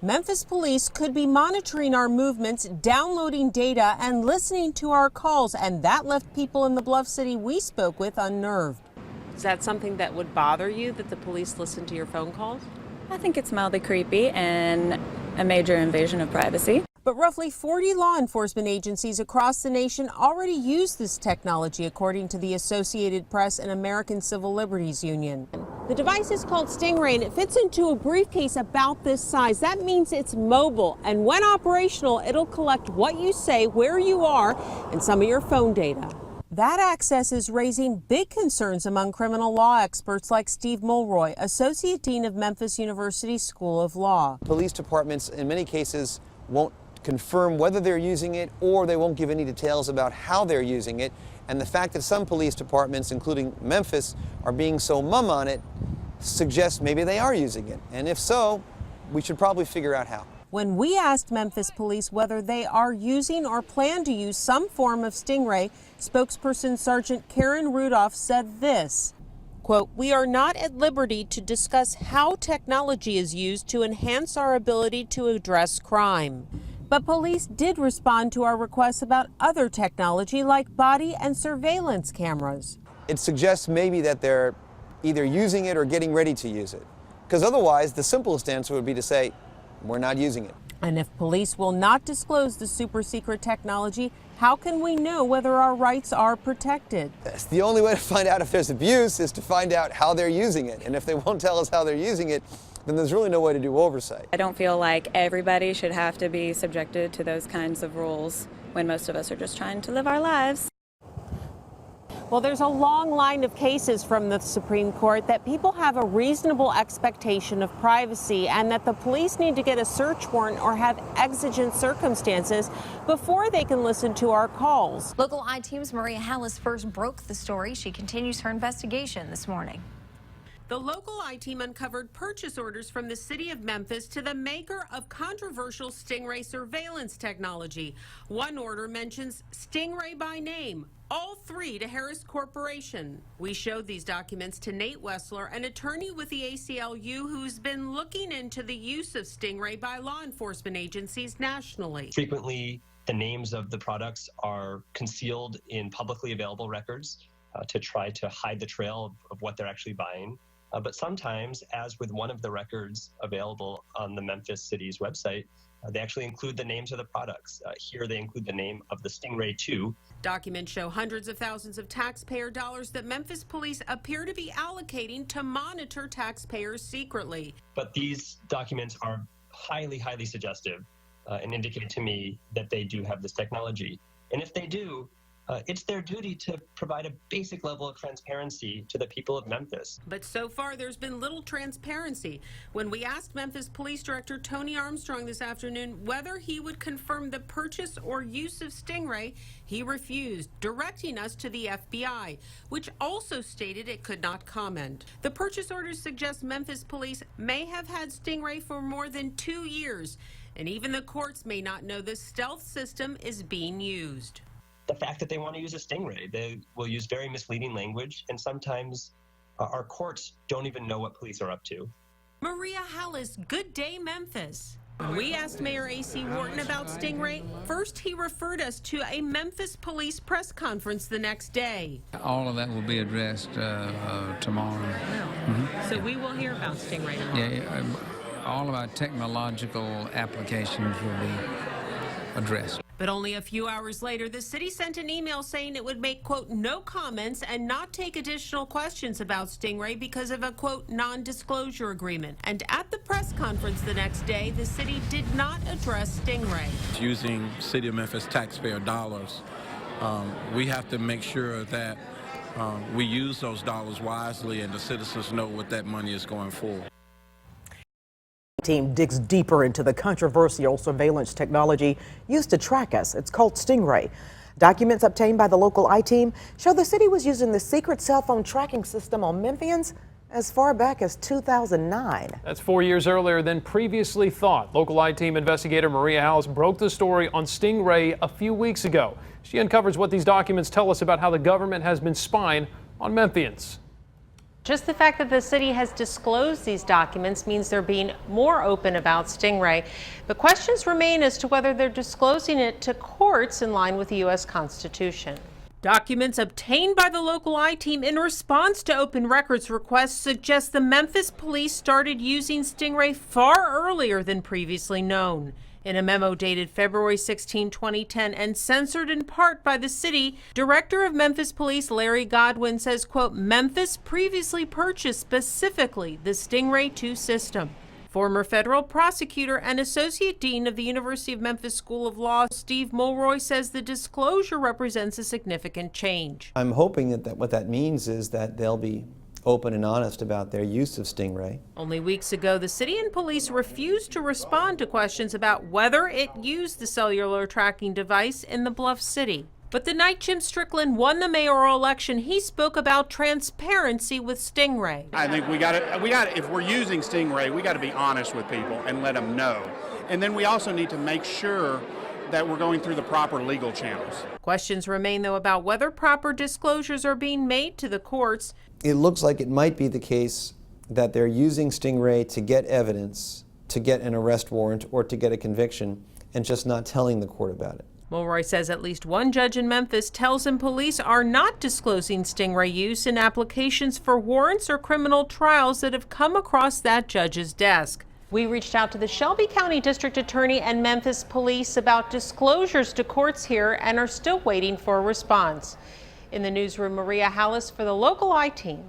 Memphis police could be monitoring our movements, downloading data, and listening to our calls, and that left people in the Bluff City we spoke with unnerved. Is that something that would bother you, that the police listen to your phone calls? I think it's mildly creepy and a major invasion of privacy. But roughly 40 law enforcement agencies across the nation already use this technology, according to the Associated Press and American Civil Liberties Union. The device is called Stingray, and it fits into a briefcase about this size. That means it's mobile, and when operational, it'll collect what you say, where you are, and some of your phone data. That access is raising big concerns among criminal law experts like Steve Mulroy, Associate Dean of Memphis University School of Law. Police departments, in many cases, won't confirm whether they're using it, or they won't give any details about how they're using it. And the fact that some police departments, including Memphis, are being so mum on it suggests maybe they are using it. And if so, we should probably figure out how. When we asked Memphis police whether they are using or plan to use some form of Stingray, spokesperson Sergeant Karen Rudolph said this, quote, "We are not at liberty to discuss how technology is used to enhance our ability to address crime." But police did respond to our requests about other technology like body and surveillance cameras. It suggests maybe that they're either using it or getting ready to use it. Because otherwise, the simplest answer would be to say, we're not using it. And if police will not disclose the super secret technology, how can we know whether our rights are protected? That's the only way to find out if there's abuse, is to find out how they're using it. And if they won't tell us how they're using it, then there's really no way to do oversight. I don't feel like everybody should have to be subjected to those kinds of rules when most of us are just trying to live our lives. Well, there's a long line of cases from the Supreme Court that people have a reasonable expectation of privacy and that the police need to get a search warrant or have exigent circumstances before they can listen to our calls. Local I-Team's Maria Hallis first broke the story. She continues her investigation this morning. The local I-Team uncovered purchase orders from the city of Memphis to the maker of controversial Stingray surveillance technology. One order mentions Stingray by name, all three to Harris Corporation. We showed these documents to Nate Wessler, an attorney with the ACLU who's been looking into the use of Stingray by law enforcement agencies nationally. Frequently, the names of the products are concealed in publicly available records to try to hide the trail of what they're actually buying. But sometimes, as with one of the records available on the Memphis City's website, they actually include the names of the products. Here they include the name of the Stingray 2. Documents show hundreds of thousands of taxpayer dollars that Memphis police appear to be allocating to monitor taxpayers secretly. But these documents are highly, highly suggestive and indicate to me that they do have this technology. And if they do, it's their duty to provide a basic level of transparency to the people of Memphis. But so far, there's been little transparency. When we asked Memphis Police Director Tony Armstrong this afternoon whether he would confirm the purchase or use of Stingray, he refused, directing us to the FBI, which also stated it could not comment. The purchase orders suggest Memphis police may have had Stingray for more than 2 years, and even the courts may not know the stealth system is being used. The fact that they want to use a Stingray, they will use very misleading language, and sometimes our courts don't even know what police are up to. Maria Hallis, Good Day Memphis. When we asked Mayor A.C. Wharton about Stingray, first he referred us to a Memphis police press conference the next day. All of that will be addressed tomorrow. So we will hear about Stingray tomorrow. Yeah, all of our technological applications will be addressed. But only a few hours later, the city sent an email saying it would make, quote, no comments and not take additional questions about Stingray because of a, quote, non-disclosure agreement. And at the press conference the next day, the city did not address Stingray. Using City of Memphis taxpayer dollars, we have to make sure that we use those dollars wisely and the citizens know what that money is going for. Team digs deeper into the controversial surveillance technology used to track us. It's called Stingray. Documents obtained by the local I-Team show the city was using the secret cell phone tracking system on Memphians as far back as 2009. That's 4 years earlier than previously thought. Local I-Team investigator Maria Hallis broke the story on Stingray a few weeks ago. She uncovers what these documents tell us about how the government has been spying on Memphians. Just the fact that the city has disclosed these documents means they're being more open about Stingray, but questions remain as to whether they're disclosing it to courts in line with the U.S. Constitution. Documents obtained by the local I-Team in response to open records requests suggest the Memphis police started using Stingray far earlier than previously known. In a memo dated February 16, 2010, and censored in part by the city, Director of Memphis Police Larry Godwin says, quote, Memphis previously purchased specifically the Stingray 2 system. Former federal prosecutor and Associate Dean of the University of Memphis School of Law, Steve Mulroy, says the disclosure represents a significant change. I'm hoping that what that means is that they'll be open and honest about their use of Stingray. Only weeks ago, the city and police refused to respond to questions about whether it used the cellular tracking device in the Bluff City. But the night Jim Strickland won the mayoral election, he spoke about transparency with Stingray. I think we got to, if we're using Stingray, we got to be honest with people and let them know. And then we also need to make sure that we're going through the proper legal channels. Questions remain, though, about whether proper disclosures are being made to the courts. It looks like it might be the case that they're using Stingray to get evidence, to get an arrest warrant, or to get a conviction, and just not telling the court about it. Mulroy says at least one judge in Memphis tells him police are not disclosing Stingray use in applications for warrants or criminal trials that have come across that judge's desk. We reached out to the Shelby County District Attorney and Memphis Police about disclosures to courts here and are still waiting for a response. In the newsroom, Maria Hallis for the local I-Team.